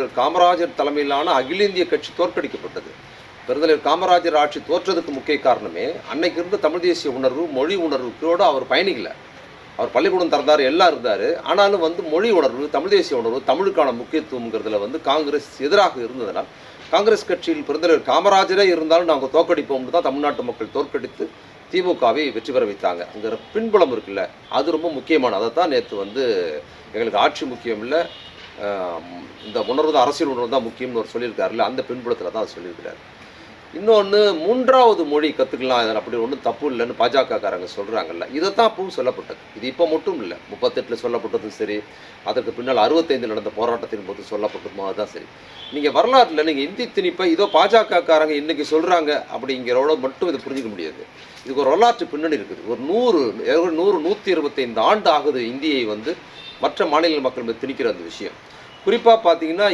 பெருந்தலைவர் காமராஜர் தலைமையிலான அகில இந்திய கட்சி தோற்கடிக்கப்பட்டது. பெருந்தலைவர் காமராஜர் ஆட்சி தோற்றதுக்கு முக்கிய காரணமே அன்னைக்கு இருந்த தமிழ் தேசிய உணர்வு, மொழி உணர்வுக்கோடு அவர் பயணிக்கல. அவர் பள்ளிக்கூடம் திறந்தார், எல்லாம் இருந்தார். ஆனாலும் மொழி உணர்வு, தமிழ் தேசிய உணர்வு, தமிழுக்கான முக்கியத்துவங்கிறதுல காங்கிரஸ் எதிராக இருந்ததனால் காங்கிரஸ் கட்சியில் பெருந்தலைவர் காமராஜரே இருந்தாலும் நாங்கள் தோற்கடிப்போம்னு தான் தமிழ்நாட்டு மக்கள் தோற்கடித்து திமுகவை வெற்றி பெற வைத்தாங்க. அங்கே பின்புலம் இருக்குல்ல, அது ரொம்ப முக்கியமான. அதை தான் நேற்று எங்களுக்கு ஆட்சி முக்கியம் இல்லை, இந்த உணர்வு தான், அரசியல் உணர்வு தான் முக்கியம்னு ஒரு சொல்லியிருக்காருல்ல, அந்த பின்புலத்தில் தான் சொல்லியிருக்கிறார். இன்னொன்று, மூன்றாவது மொழி கற்றுக்கலாம், இதில் அப்படி ஒன்றும் தப்பு இல்லைன்னு பாஜகக்காரங்க சொல்கிறாங்கல்ல, இதை தான் அப்பவும் சொல்லப்பட்டது. இது இப்போ மட்டும் இல்லை, 38 சொல்லப்பட்டதும் சரி, அதற்கு பின்னால் 65 நடந்த போராட்டத்தின் போது சொல்லப்பட்டதும் அதுதான் சரி. நீங்கள் வரலாற்றில் நீங்கள் இந்தி திணிப்பை இதோ பாஜகக்காரங்க இன்றைக்கி சொல்கிறாங்க அப்படிங்கிறோட மட்டும் இதை புரிஞ்சிக்க முடியாது. இதுக்கு ஒரு வரலாற்று பின்னணி இருக்குது. ஒரு 125 ஆண்டு ஆகுது இந்தியை மற்ற மாநில மக்கள் திணிக்கிற அந்த விஷயம். குறிப்பாக பார்த்தீங்கன்னா